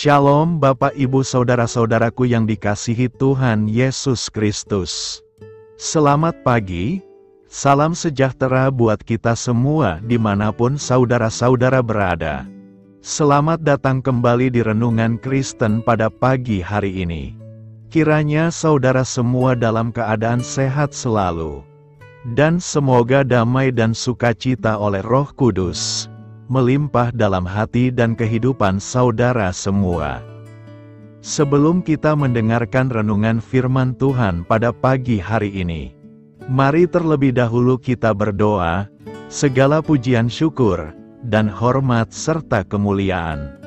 Shalom Bapak Ibu Saudara-saudaraku yang dikasihi Tuhan Yesus Kristus. Selamat pagi, salam sejahtera buat kita semua dimanapun saudara-saudara berada. Selamat datang kembali di Renungan Kristen pada pagi hari ini. Kiranya saudara semua dalam keadaan sehat selalu. Dan semoga damai dan sukacita oleh Roh Kudus melimpah dalam hati dan kehidupan saudara semua. Sebelum kita mendengarkan renungan firman Tuhan pada pagi hari ini, mari terlebih dahulu kita berdoa. Segala pujian syukur dan hormat serta kemuliaan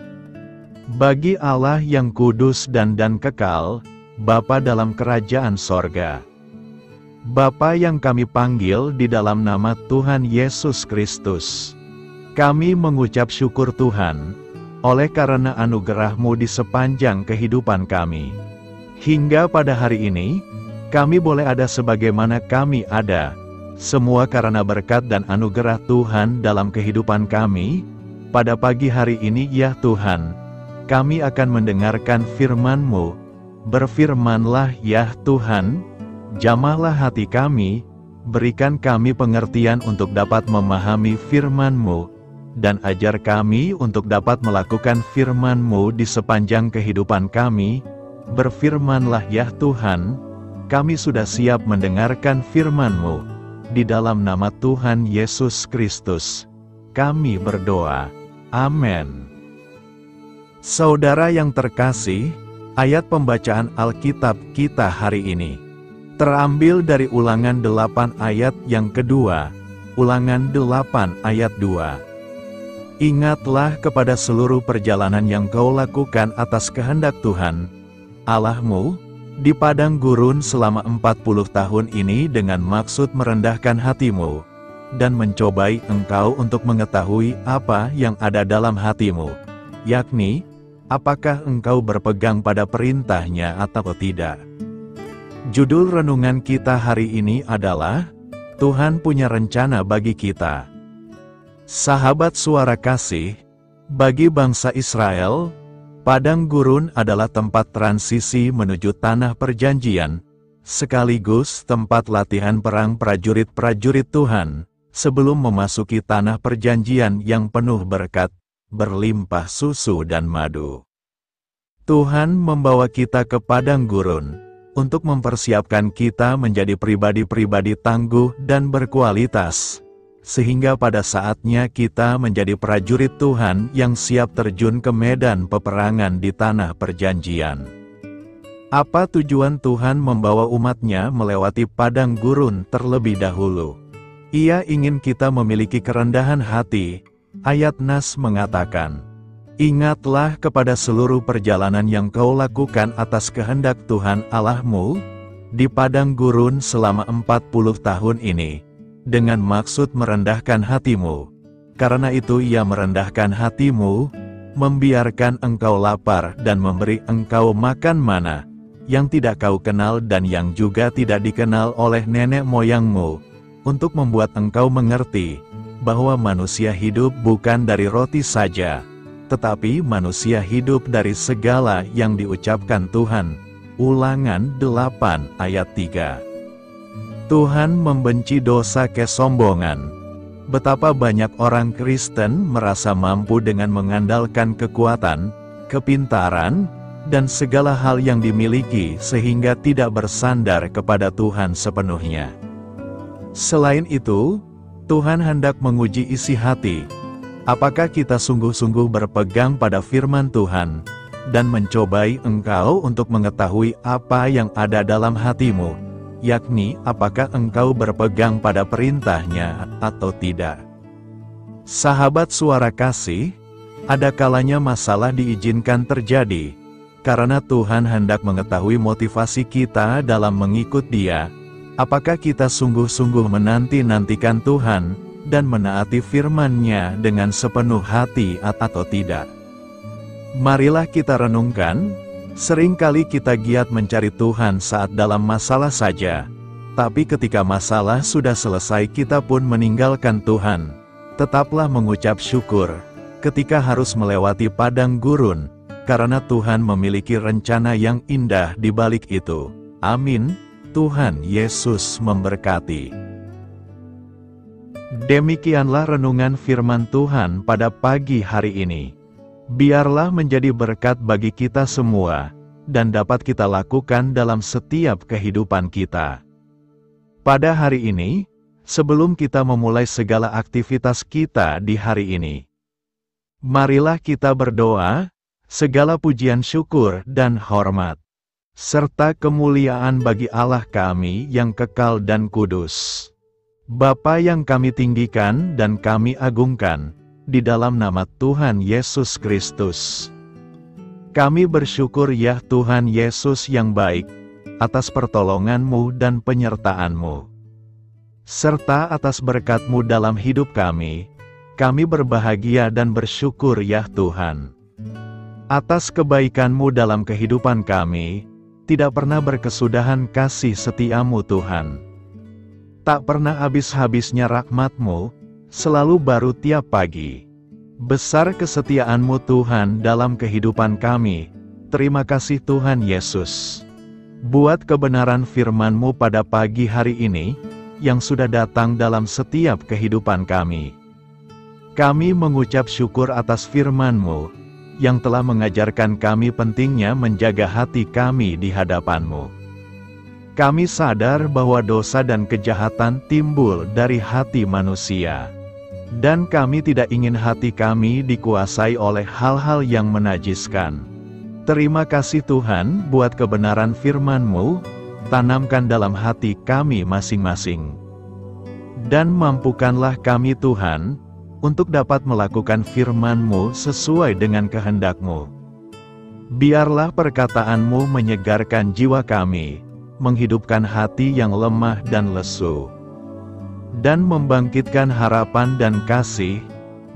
bagi Allah yang kudus dan kekal, Bapa dalam kerajaan sorga. Bapa yang kami panggil di dalam nama Tuhan Yesus Kristus. Kami mengucap syukur Tuhan, oleh karena anugerah-Mu di sepanjang kehidupan kami. Hingga pada hari ini, kami boleh ada sebagaimana kami ada, semua karena berkat dan anugerah Tuhan dalam kehidupan kami. Pada pagi hari ini ya Tuhan, kami akan mendengarkan firman-Mu. Berfirmanlah ya Tuhan, jamahlah hati kami, berikan kami pengertian untuk dapat memahami firman-Mu, dan ajar kami untuk dapat melakukan firman-Mu di sepanjang kehidupan kami. Berfirmanlah ya Tuhan, kami sudah siap mendengarkan firman-Mu. Di dalam nama Tuhan Yesus Kristus, kami berdoa. Amin. Saudara yang terkasih, ayat pembacaan Alkitab kita hari ini terambil dari Ulangan 8 ayat yang kedua, Ulangan 8 ayat 2. Ingatlah kepada seluruh perjalanan yang kau lakukan atas kehendak Tuhan, Allahmu, di padang gurun selama 40 tahun ini dengan maksud merendahkan hatimu, dan mencobai engkau untuk mengetahui apa yang ada dalam hatimu, yakni, apakah engkau berpegang pada perintahnya atau tidak. Judul renungan kita hari ini adalah, Tuhan punya rencana bagi kita. Sahabat suara kasih, bagi bangsa Israel, padang gurun adalah tempat transisi menuju tanah perjanjian, sekaligus tempat latihan perang prajurit-prajurit Tuhan, sebelum memasuki tanah perjanjian yang penuh berkat, berlimpah susu dan madu. Tuhan membawa kita ke padang gurun, untuk mempersiapkan kita menjadi pribadi-pribadi tangguh dan berkualitas, sehingga pada saatnya kita menjadi prajurit Tuhan yang siap terjun ke medan peperangan di tanah perjanjian. Apa tujuan Tuhan membawa umatnya melewati padang gurun terlebih dahulu? Ia ingin kita memiliki kerendahan hati. Ayat Nas mengatakan, ingatlah kepada seluruh perjalanan yang kau lakukan atas kehendak Tuhan Allahmu, di padang gurun selama 40 tahun ini, dengan maksud merendahkan hatimu. Karena itu ia merendahkan hatimu, membiarkan engkau lapar dan memberi engkau makan mana, yang tidak kau kenal dan yang juga tidak dikenal oleh nenek moyangmu, untuk membuat engkau mengerti, bahwa manusia hidup bukan dari roti saja, tetapi manusia hidup dari segala yang diucapkan Tuhan. Ulangan 8 ayat 3. Tuhan membenci dosa kesombongan. Betapa banyak orang Kristen merasa mampu dengan mengandalkan kekuatan, kepintaran, dan segala hal yang dimiliki sehingga tidak bersandar kepada Tuhan sepenuhnya. Selain itu, Tuhan hendak menguji isi hati. Apakah kita sungguh-sungguh berpegang pada firman Tuhan, dan mencobai engkau untuk mengetahui apa yang ada dalam hatimu, yakni apakah engkau berpegang pada perintahnya atau tidak. Sahabat suara kasih, ada kalanya masalah diizinkan terjadi, karena Tuhan hendak mengetahui motivasi kita dalam mengikut Dia. Apakah kita sungguh-sungguh menanti-nantikan Tuhan, dan menaati firman-Nya dengan sepenuh hati atau tidak? Marilah kita renungkan. Seringkali kita giat mencari Tuhan saat dalam masalah saja, tapi ketika masalah sudah selesai kita pun meninggalkan Tuhan. Tetaplah mengucap syukur ketika harus melewati padang gurun, karena Tuhan memiliki rencana yang indah di balik itu. Amin. Tuhan Yesus memberkati. Demikianlah renungan firman Tuhan pada pagi hari ini. Biarlah menjadi berkat bagi kita semua, dan dapat kita lakukan dalam setiap kehidupan kita. Pada hari ini, sebelum kita memulai segala aktivitas kita di hari ini, marilah kita berdoa, segala pujian syukur dan hormat, serta kemuliaan bagi Allah kami yang kekal dan kudus. Bapa yang kami tinggikan dan kami agungkan, di dalam nama Tuhan Yesus Kristus. Kami bersyukur ya Tuhan Yesus yang baik, atas pertolongan-Mu dan penyertaan-Mu, serta atas berkat-Mu dalam hidup kami. Kami berbahagia dan bersyukur ya Tuhan. Atas kebaikan-Mu dalam kehidupan kami, tidak pernah berkesudahan kasih setia-Mu Tuhan. Tak pernah habis-habisnya rahmat-Mu, selalu baru tiap pagi. Besar kesetiaan-Mu Tuhan dalam kehidupan kami. Terima kasih Tuhan Yesus. Buat kebenaran firman-Mu pada pagi hari ini, yang sudah datang dalam setiap kehidupan kami. Kami mengucap syukur atas firman-Mu, yang telah mengajarkan kami pentingnya menjaga hati kami di hadapan-Mu. Kami sadar bahwa dosa dan kejahatan timbul dari hati manusia. Dan kami tidak ingin hati kami dikuasai oleh hal-hal yang menajiskan. Terima kasih Tuhan buat kebenaran firman-Mu, tanamkan dalam hati kami masing-masing. Dan mampukanlah kami Tuhan, untuk dapat melakukan firman-Mu sesuai dengan kehendak-Mu. Biarlah perkataan-Mu menyegarkan jiwa kami, menghidupkan hati yang lemah dan lesu, dan membangkitkan harapan dan kasih.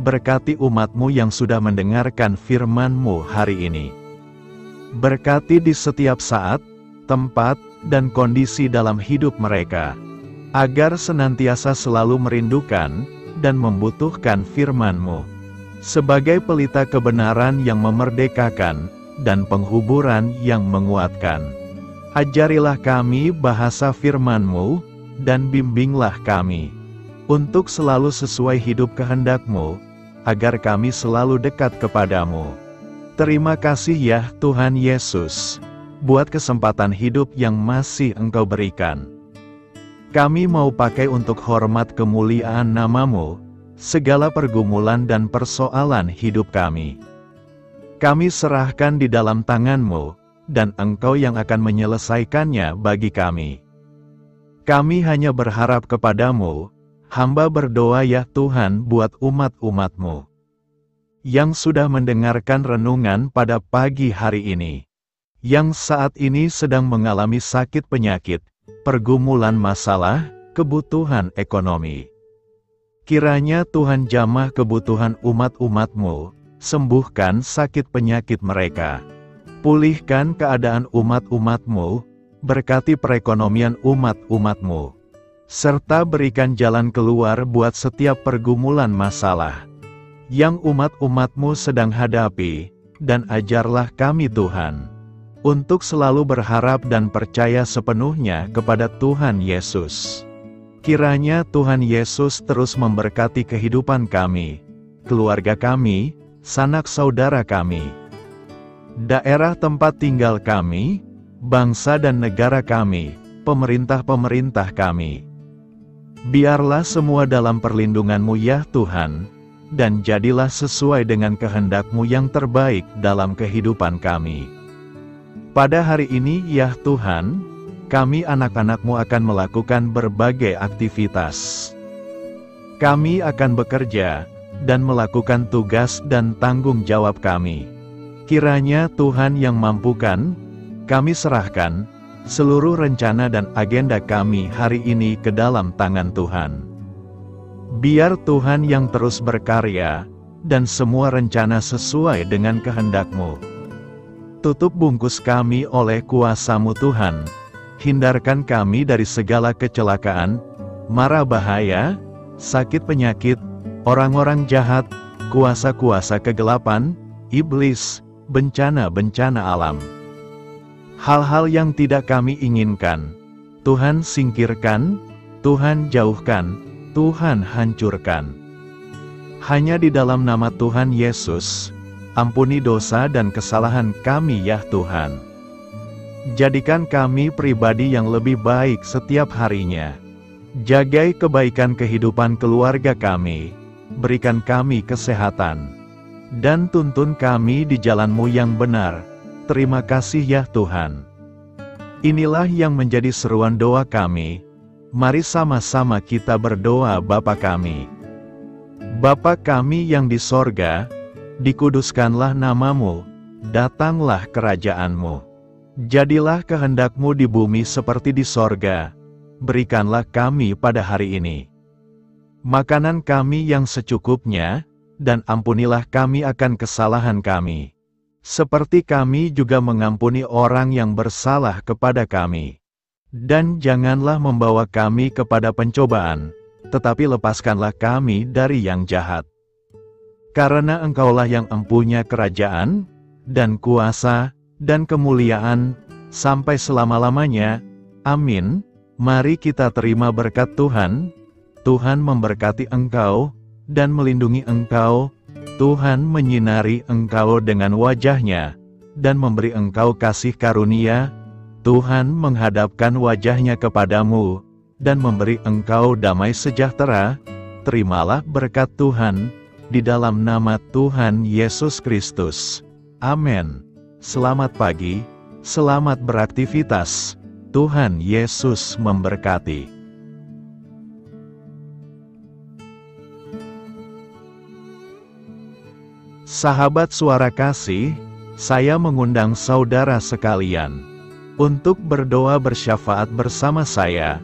Berkati umat-Mu yang sudah mendengarkan firman-Mu hari ini. Berkati di setiap saat, tempat, dan kondisi dalam hidup mereka, agar senantiasa selalu merindukan dan membutuhkan firman-Mu, sebagai pelita kebenaran yang memerdekakan, dan penghuburan yang menguatkan. Ajarilah kami bahasa firman-Mu, dan bimbinglah kami, untuk selalu sesuai hidup kehendak-Mu, agar kami selalu dekat kepadamu. Terima kasih ya Tuhan Yesus, buat kesempatan hidup yang masih Engkau berikan. Kami mau pakai untuk hormat kemuliaan nama-Mu, segala pergumulan dan persoalan hidup kami. Kami serahkan di dalam tangan-Mu, dan Engkau yang akan menyelesaikannya bagi kami. Kami hanya berharap kepadamu. Hamba berdoa ya Tuhan buat umat-umat-Mu, yang sudah mendengarkan renungan pada pagi hari ini, yang saat ini sedang mengalami sakit penyakit, pergumulan masalah, kebutuhan ekonomi. Kiranya Tuhan jamah kebutuhan umat-umat-Mu, sembuhkan sakit penyakit mereka. Pulihkan keadaan umat-umat-Mu, berkati perekonomian umat-umat-Mu, serta berikan jalan keluar buat setiap pergumulan masalah yang umat-umat-Mu sedang hadapi, dan ajarlah kami Tuhan, untuk selalu berharap dan percaya sepenuhnya kepada Tuhan Yesus. Kiranya Tuhan Yesus terus memberkati kehidupan kami, keluarga kami, sanak saudara kami, daerah tempat tinggal kami, bangsa dan negara kami, pemerintah-pemerintah kami. Biarlah semua dalam perlindungan-Mu ya Tuhan, dan jadilah sesuai dengan kehendak-Mu yang terbaik dalam kehidupan kami. Pada hari ini ya Tuhan, kami anak-anak-Mu akan melakukan berbagai aktivitas. Kami akan bekerja, dan melakukan tugas dan tanggung jawab kami. Kiranya Tuhan yang mampukan. Kami serahkan seluruh rencana dan agenda kami hari ini ke dalam tangan Tuhan. Biar Tuhan yang terus berkarya, dan semua rencana sesuai dengan kehendak-Mu. Tutup bungkus kami oleh kuasa-Mu Tuhan. Hindarkan kami dari segala kecelakaan, mara bahaya, sakit penyakit, orang-orang jahat, kuasa-kuasa kegelapan, iblis, bencana-bencana alam. Hal-hal yang tidak kami inginkan, Tuhan singkirkan, Tuhan jauhkan, Tuhan hancurkan. Hanya di dalam nama Tuhan Yesus, ampuni dosa dan kesalahan kami ya Tuhan. Jadikan kami pribadi yang lebih baik setiap harinya. Jagai kebaikan kehidupan keluarga kami, berikan kami kesehatan, dan tuntun kami di jalan-Mu yang benar. Terima kasih ya Tuhan. Inilah yang menjadi seruan doa kami. Mari sama-sama kita berdoa. Bapa kami. Bapa kami yang di sorga, dikuduskanlah nama-Mu, datanglah kerajaan-Mu. Jadilah kehendak-Mu di bumi seperti di sorga. Berikanlah kami pada hari ini makanan kami yang secukupnya, dan ampunilah kami akan kesalahan kami, seperti kami juga mengampuni orang yang bersalah kepada kami. Dan janganlah membawa kami kepada pencobaan, tetapi lepaskanlah kami dari yang jahat. Karena Engkaulah yang empunya kerajaan, dan kuasa, dan kemuliaan, sampai selama-lamanya. Amin. Mari kita terima berkat Tuhan. Tuhan memberkati engkau, dan melindungi engkau. Tuhan menyinari engkau dengan wajah-Nya, dan memberi engkau kasih karunia. Tuhan menghadapkan wajah-Nya kepadamu, dan memberi engkau damai sejahtera. Terimalah berkat Tuhan, di dalam nama Tuhan Yesus Kristus. Amin. Selamat pagi, selamat beraktivitas. Tuhan Yesus memberkati. Sahabat Suara Kasih, saya mengundang saudara sekalian untuk berdoa bersyafaat bersama saya,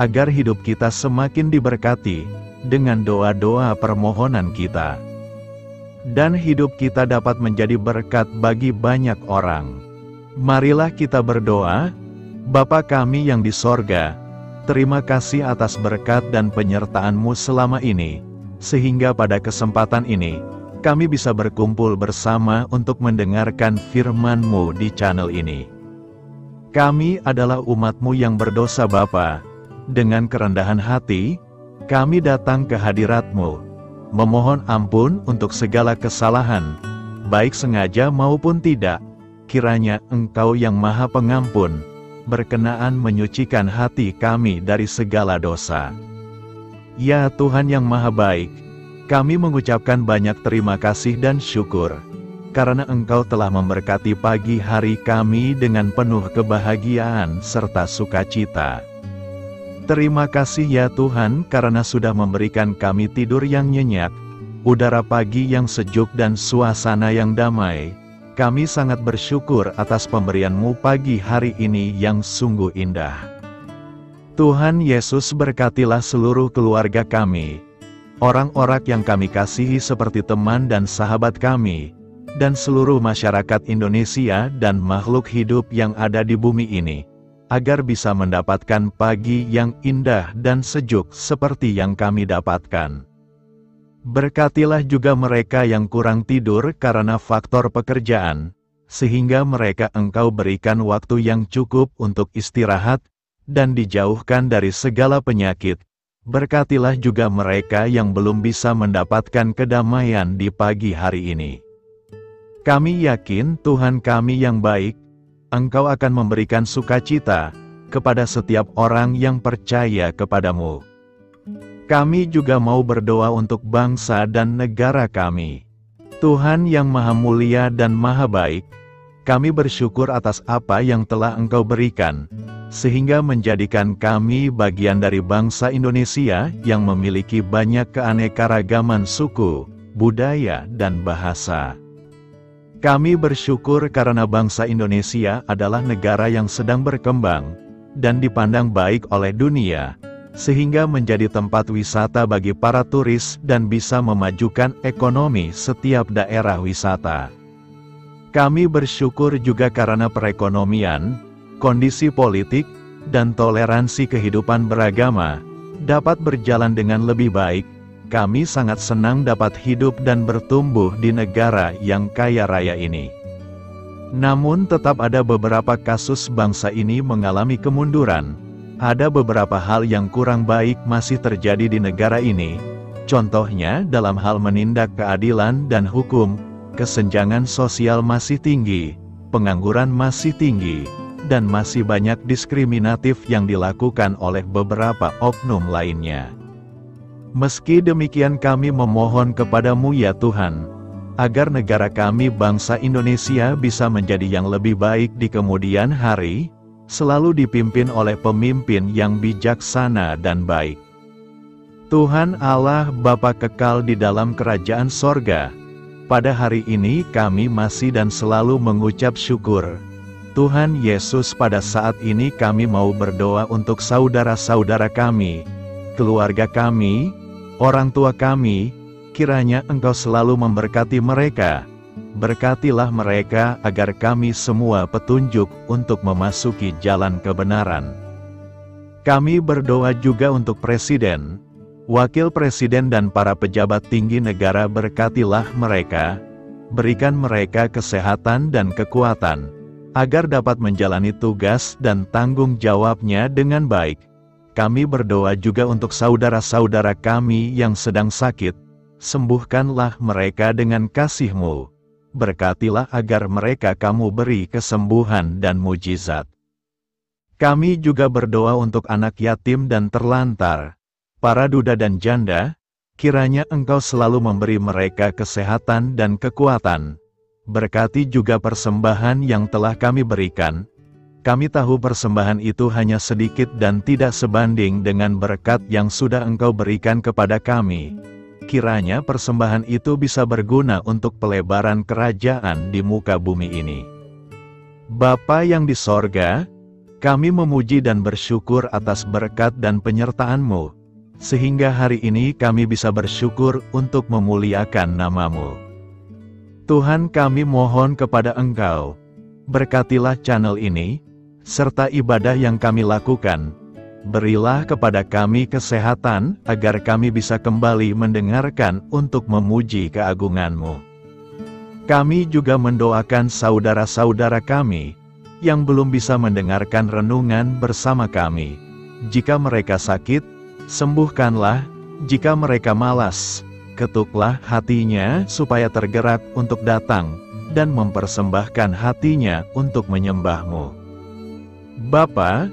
agar hidup kita semakin diberkati dengan doa-doa permohonan kita, dan hidup kita dapat menjadi berkat bagi banyak orang. Marilah kita berdoa. Bapa kami yang di sorga, terima kasih atas berkat dan penyertaan-Mu selama ini, sehingga pada kesempatan ini, kami bisa berkumpul bersama untuk mendengarkan firman-Mu di channel ini. Kami adalah umat-Mu yang berdosa Bapa. Dengan kerendahan hati, kami datang ke hadirat-Mu, memohon ampun untuk segala kesalahan, baik sengaja maupun tidak. Kiranya Engkau yang Maha Pengampun, berkenaan menyucikan hati kami dari segala dosa. Ya Tuhan yang Maha Baik, kami mengucapkan banyak terima kasih dan syukur, karena Engkau telah memberkati pagi hari kami dengan penuh kebahagiaan serta sukacita. Terima kasih ya Tuhan karena sudah memberikan kami tidur yang nyenyak, udara pagi yang sejuk dan suasana yang damai. Kami sangat bersyukur atas pemberian-Mu pagi hari ini yang sungguh indah. Tuhan Yesus berkatilah seluruh keluarga kami, orang-orang yang kami kasihi seperti teman dan sahabat kami, dan seluruh masyarakat Indonesia dan makhluk hidup yang ada di bumi ini, agar bisa mendapatkan pagi yang indah dan sejuk seperti yang kami dapatkan. Berkatilah juga mereka yang kurang tidur karena faktor pekerjaan, sehingga mereka Engkau berikan waktu yang cukup untuk istirahat, dan dijauhkan dari segala penyakit. Berkatilah juga mereka yang belum bisa mendapatkan kedamaian di pagi hari ini. Kami yakin Tuhan kami yang baik, Engkau akan memberikan sukacita kepada setiap orang yang percaya kepadamu. Kami juga mau berdoa untuk bangsa dan negara kami. Tuhan yang Maha Mulia dan Maha Baik, kami bersyukur atas apa yang telah Engkau berikan, sehingga menjadikan kami bagian dari bangsa Indonesia yang memiliki banyak keanekaragaman suku, budaya, dan bahasa. Kami bersyukur karena bangsa Indonesia adalah negara yang sedang berkembang, dan dipandang baik oleh dunia, sehingga menjadi tempat wisata bagi para turis dan bisa memajukan ekonomi setiap daerah wisata. Kami bersyukur juga karena perekonomian, kondisi politik, dan toleransi kehidupan beragama dapat berjalan dengan lebih baik. Kami sangat senang dapat hidup dan bertumbuh di negara yang kaya raya ini. Namun tetap ada beberapa kasus bangsa ini mengalami kemunduran. Ada beberapa hal yang kurang baik masih terjadi di negara ini. Contohnya dalam hal menindak keadilan dan hukum, kesenjangan sosial masih tinggi, pengangguran masih tinggi, dan masih banyak diskriminatif yang dilakukan oleh beberapa oknum lainnya. Meski demikian kami memohon kepadamu ya Tuhan, agar negara kami bangsa Indonesia bisa menjadi yang lebih baik di kemudian hari, selalu dipimpin oleh pemimpin yang bijaksana dan baik. Tuhan Allah Bapa kekal di dalam kerajaan sorga, pada hari ini kami masih dan selalu mengucap syukur. Tuhan Yesus, pada saat ini kami mau berdoa untuk saudara-saudara kami, keluarga kami, orang tua kami. Kiranya Engkau selalu memberkati mereka. Berkatilah mereka agar kami semua petunjuk untuk memasuki jalan kebenaran. Kami berdoa juga untuk Presiden, Wakil Presiden dan para pejabat tinggi negara. Berkatilah mereka, berikan mereka kesehatan dan kekuatan, agar dapat menjalani tugas dan tanggung jawabnya dengan baik. Kami berdoa juga untuk saudara-saudara kami yang sedang sakit. Sembuhkanlah mereka dengan kasih-Mu. Berkatilah agar mereka Kamu beri kesembuhan dan mujizat. Kami juga berdoa untuk anak yatim dan terlantar, para duda dan janda. Kiranya Engkau selalu memberi mereka kesehatan dan kekuatan. Berkati juga persembahan yang telah kami berikan. Kami tahu persembahan itu hanya sedikit dan tidak sebanding dengan berkat yang sudah Engkau berikan kepada kami. Kiranya persembahan itu bisa berguna untuk pelebaran kerajaan di muka bumi ini. Bapa yang di sorga, kami memuji dan bersyukur atas berkat dan penyertaan-Mu, sehingga hari ini kami bisa bersyukur untuk memuliakan nama-Mu. Tuhan, kami mohon kepada Engkau, berkatilah channel ini, serta ibadah yang kami lakukan. Berilah kepada kami kesehatan, agar kami bisa kembali mendengarkan untuk memuji keagungan-Mu. Kami juga mendoakan saudara-saudara kami, yang belum bisa mendengarkan renungan bersama kami. Jika mereka sakit, sembuhkanlah. Jika mereka malas, ketuklah hatinya supaya tergerak untuk datang, dan mempersembahkan hatinya untuk menyembah-Mu. Bapa,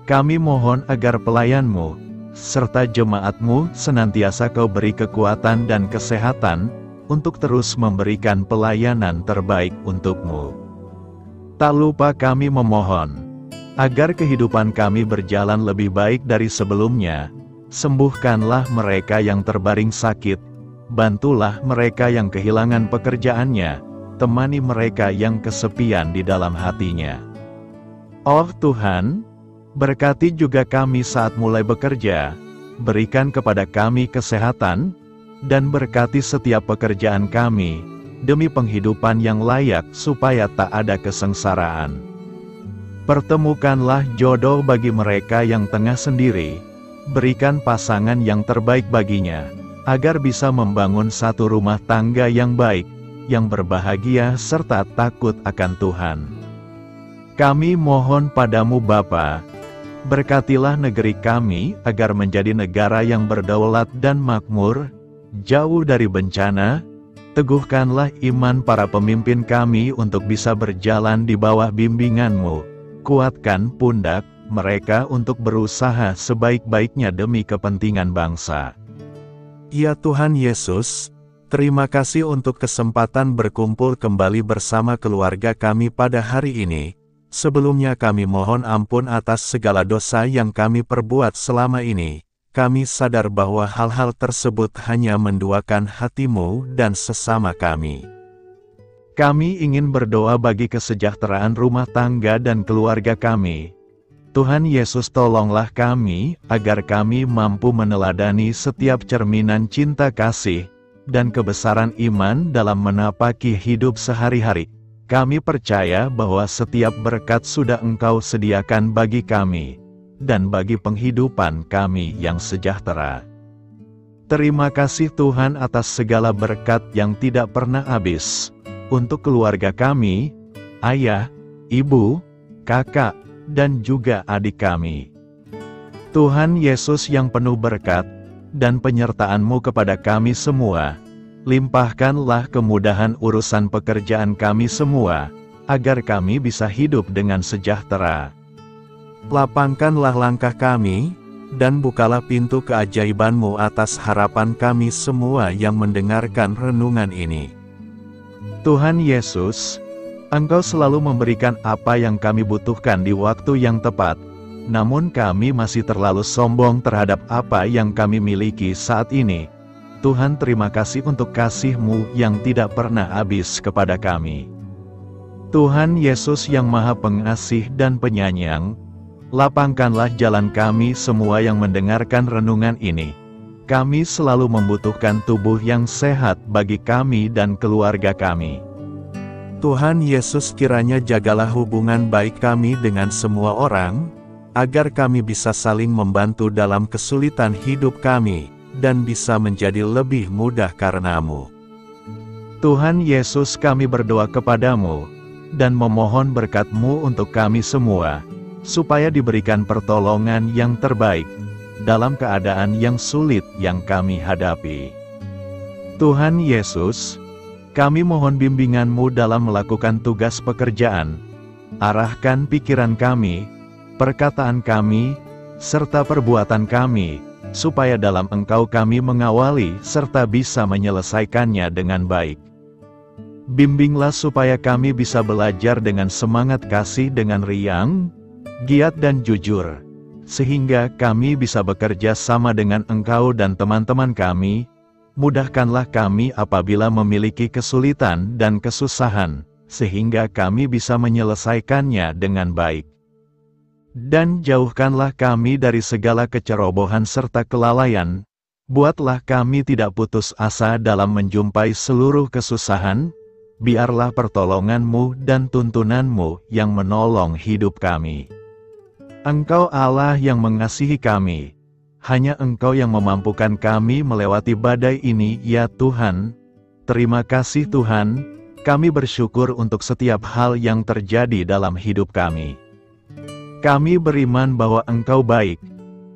kami mohon agar pelayan-Mu, serta jemaat-Mu senantiasa Kau beri kekuatan dan kesehatan, untuk terus memberikan pelayanan terbaik untuk-Mu. Tak lupa kami memohon, agar kehidupan kami berjalan lebih baik dari sebelumnya. Sembuhkanlah mereka yang terbaring sakit, bantulah mereka yang kehilangan pekerjaannya, temani mereka yang kesepian di dalam hatinya. Oh Tuhan, berkati juga kami saat mulai bekerja, berikan kepada kami kesehatan, dan berkati setiap pekerjaan kami, demi penghidupan yang layak supaya tak ada kesengsaraan. Pertemukanlah jodoh bagi mereka yang tengah sendiri, berikan pasangan yang terbaik baginya, agar bisa membangun satu rumah tangga yang baik, yang berbahagia serta takut akan Tuhan. Kami mohon padamu Bapa, berkatilah negeri kami agar menjadi negara yang berdaulat dan makmur, jauh dari bencana. Teguhkanlah iman para pemimpin kami untuk bisa berjalan di bawah bimbingan-Mu. Kuatkan pundak mereka untuk berusaha sebaik-baiknya demi kepentingan bangsa. Ya Tuhan Yesus, terima kasih untuk kesempatan berkumpul kembali bersama keluarga kami pada hari ini. Sebelumnya kami mohon ampun atas segala dosa yang kami perbuat selama ini. Kami sadar bahwa hal-hal tersebut hanya menduakan hati-Mu dan sesama kami. Kami ingin berdoa bagi kesejahteraan rumah tangga dan keluarga kami. Tuhan Yesus, tolonglah kami, agar kami mampu meneladani setiap cerminan cinta kasih, dan kebesaran iman dalam menapaki hidup sehari-hari. Kami percaya bahwa setiap berkat sudah Engkau sediakan bagi kami, dan bagi penghidupan kami yang sejahtera. Terima kasih Tuhan atas segala berkat yang tidak pernah habis, untuk keluarga kami, ayah, ibu, kakak, dan juga adik kami. Tuhan Yesus yang penuh berkat dan penyertaan-Mu kepada kami semua, limpahkanlah kemudahan urusan pekerjaan kami semua, agar kami bisa hidup dengan sejahtera. Lapangkanlah langkah kami, dan bukalah pintu keajaiban-Mu atas harapan kami semua yang mendengarkan renungan ini. Tuhan Yesus, Engkau selalu memberikan apa yang kami butuhkan di waktu yang tepat, namun kami masih terlalu sombong terhadap apa yang kami miliki saat ini. Tuhan, terima kasih untuk kasih-Mu yang tidak pernah habis kepada kami. Tuhan Yesus yang Maha Pengasih dan Penyayang, lapangkanlah jalan kami semua yang mendengarkan renungan ini. Kami selalu membutuhkan tubuh yang sehat bagi kami dan keluarga kami. Tuhan Yesus, kiranya jagalah hubungan baik kami dengan semua orang, agar kami bisa saling membantu dalam kesulitan hidup kami, dan bisa menjadi lebih mudah karena-Mu. Tuhan Yesus, kami berdoa kepada-Mu, dan memohon berkat-Mu untuk kami semua, supaya diberikan pertolongan yang terbaik, dalam keadaan yang sulit yang kami hadapi. Tuhan Yesus, kami mohon bimbingan-Mu dalam melakukan tugas pekerjaan. Arahkan pikiran kami, perkataan kami, serta perbuatan kami, supaya dalam Engkau kami mengawali serta bisa menyelesaikannya dengan baik. Bimbinglah supaya kami bisa belajar dengan semangat kasih dengan riang, giat dan jujur, sehingga kami bisa bekerja sama dengan Engkau dan teman-teman kami. Mudahkanlah kami apabila memiliki kesulitan dan kesusahan, sehingga kami bisa menyelesaikannya dengan baik. Dan jauhkanlah kami dari segala kecerobohan serta kelalaian. Buatlah kami tidak putus asa dalam menjumpai seluruh kesusahan. Biarlah pertolongan-Mu dan tuntunan-Mu yang menolong hidup kami. Engkau Allah yang mengasihi kami. Hanya Engkau yang memampukan kami melewati badai ini, ya Tuhan. Terima kasih Tuhan, kami bersyukur untuk setiap hal yang terjadi dalam hidup kami. Kami beriman bahwa Engkau baik,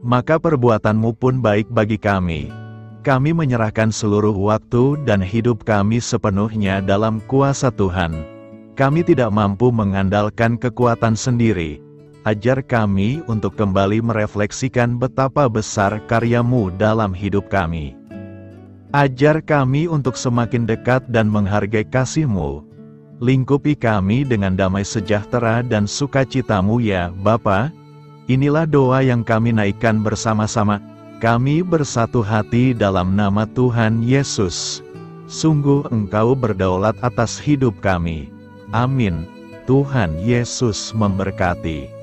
maka perbuatan-Mu pun baik bagi kami. Kami menyerahkan seluruh waktu dan hidup kami sepenuhnya dalam kuasa Tuhan. Kami tidak mampu mengandalkan kekuatan sendiri. Ajar kami untuk kembali merefleksikan betapa besar karya-Mu dalam hidup kami. Ajar kami untuk semakin dekat dan menghargai kasih-Mu. Lingkupi kami dengan damai sejahtera dan sukacita-Mu ya Bapa. Inilah doa yang kami naikkan bersama-sama. Kami bersatu hati dalam nama Tuhan Yesus. Sungguh Engkau berdaulat atas hidup kami. Amin. Tuhan Yesus memberkati.